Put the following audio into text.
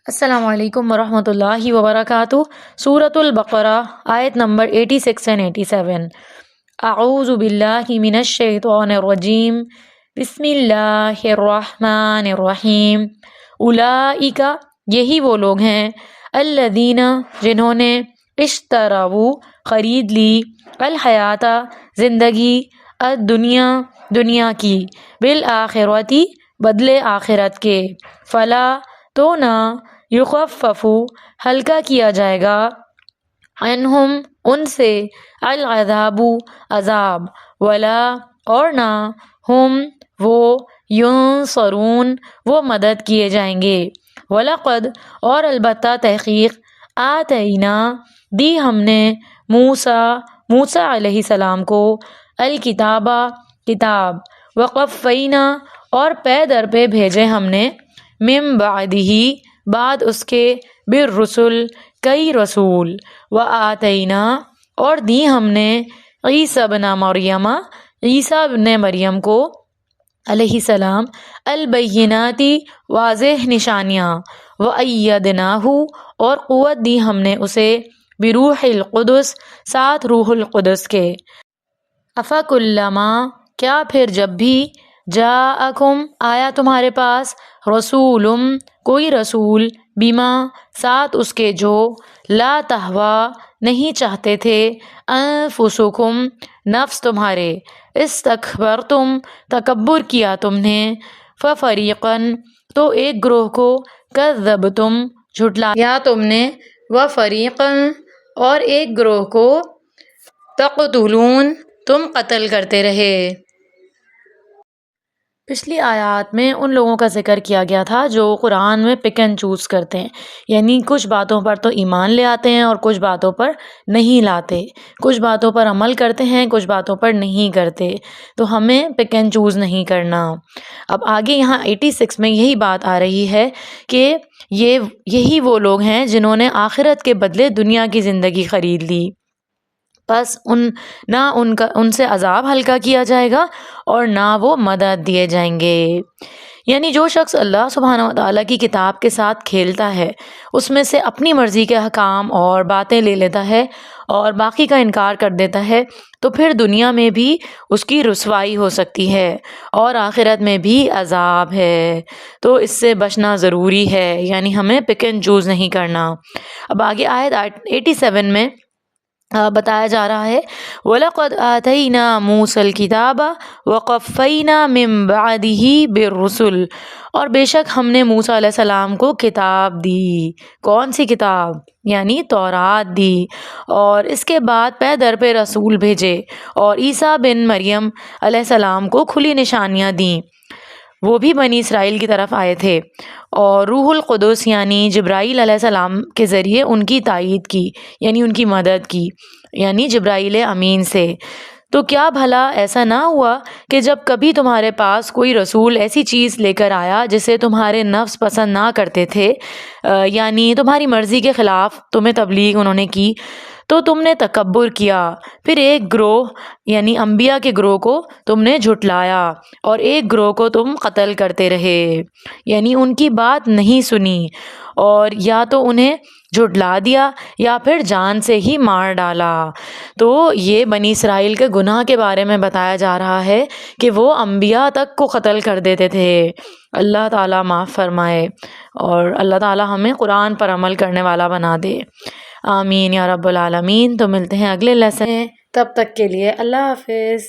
السلام علیکم ورحمۃ اللہ وبرکاتہ۔ سورۃ البقرہ آیت نمبر 86 and 87۔ اعوذ باللہ من الشیطان الرجیم، بسم اللہ الرحمن الرحیم۔ اولئک، یہی وہ لوگ ہیں، الذین، جنہوں نے، اشتروا، خرید لی، الحیات، زندگی، الدنیا، دنیا کی، بالآخرتی، بدلے آخرت کے، فلا، تو نہ، یخفف، ہلکا کیا جائے گا، عنہم، ان سے، العذاب، عذاب، ولا، اور نہ، ہم، وہ، ینصرون، وہ مدد کیے جائیں گے، وَلَقَدْ، اور البتہ تحقیق، آتینا، دی ہم نے، موسیٰ علیہ السلام کو، الکتاب، کتاب، وقفینا، اور پے در پہ بھیجے ہم نے، من بعدہ، بعد اس کے، بالرسل، کئی رسول، وآتینا، اور دی ہم نے، عیسیٰ ابن مریم، عیسیٰ ابن مریم کو، علیہ السلام، البینات، واضح نشانیاں، وأیدناہ، اور قوت دی ہم نے اسے، بروح القدس، ساتھ روح القدس کے، افکلما، کیا پھر جب بھی، جاءکم، آیا تمہارے پاس، رسول، کوئی رسول، بما، ساتھ اس کے جو، لا تہویٰ، نہیں چاہتے تھے، انفسکم، نفس تمہارے، استکبرتم، تکبر کیا تم نے، ففریقاً، تو ایک گروہ کو، کذبتم، جھٹلایا تم نے، وفریقاً، اور ایک گروہ کو، تقتلون، تم قتل کرتے رہے۔ پچھلی آیات میں ان لوگوں کا ذکر کیا گیا تھا جو قرآن میں پک اینڈ چوز کرتے ہیں، یعنی کچھ باتوں پر تو ایمان لے آتے ہیں اور کچھ باتوں پر نہیں لاتے، کچھ باتوں پر عمل کرتے ہیں، کچھ باتوں پر نہیں کرتے، تو ہمیں پک اینڈ چوز نہیں کرنا۔ اب آگے یہاں 86 میں یہی بات آ رہی ہے کہ یہی وہ لوگ ہیں جنہوں نے آخرت کے بدلے دنیا کی زندگی خرید لی، بس ان سے عذاب ہلکا کیا جائے گا اور نہ وہ مدد دیے جائیں گے۔ یعنی جو شخص اللہ سبحانہ و تعالیٰ کی کتاب کے ساتھ کھیلتا ہے، اس میں سے اپنی مرضی کے حکام اور باتیں لے لیتا ہے اور باقی کا انکار کر دیتا ہے، تو پھر دنیا میں بھی اس کی رسوائی ہو سکتی ہے اور آخرت میں بھی عذاب ہے، تو اس سے بچنا ضروری ہے، یعنی ہمیں پک اینڈ چوز نہیں کرنا۔ اب آگے آیت 87 میں بتایا جا رہا ہے، وَلَقَدْ آتَيْنَا مُوسَى الْكِتَابَ وَقَفَّيْنَا مِن بَعْدِهِ بِالرُّسُلِ، اور بے شک ہم نے موسیٰ علیہ السلام کو کتاب دی۔ کون سی کتاب؟ یعنی تورات دی، اور اس کے بعد پے در پہ رسول بھیجے اور عیسیٰ بن مریم علیہ السلام کو کھلی نشانیاں دیں، وہ بھی بنی اسرائیل کی طرف آئے تھے، اور روح القدس یعنی جبرائیل علیہ السلام کے ذریعے ان کی تائید کی، یعنی ان کی مدد کی، یعنی جبرائیل امین سے۔ تو کیا بھلا ایسا نہ ہوا کہ جب کبھی تمہارے پاس کوئی رسول ایسی چیز لے کر آیا جسے تمہارے نفس پسند نہ کرتے تھے، یعنی تمہاری مرضی کے خلاف تمہیں تبلیغ انہوں نے کی، تو تم نے تکبر کیا، پھر ایک گروہ یعنی انبیاء کے گروہ کو تم نے جھٹلایا اور ایک گروہ کو تم قتل کرتے رہے، یعنی ان کی بات نہیں سنی اور یا تو انہیں جھٹلا دیا یا پھر جان سے ہی مار ڈالا۔ تو یہ بنی اسرائیل کے گناہ کے بارے میں بتایا جا رہا ہے کہ وہ انبیاء تک کو قتل کر دیتے تھے۔ اللہ تعالیٰ معاف فرمائے اور اللہ تعالیٰ ہمیں قرآن پر عمل کرنے والا بنا دے، آمین یا رب العالمین۔ تو ملتے ہیں اگلے لیسن میں، تب تک کے لیے اللہ حافظ۔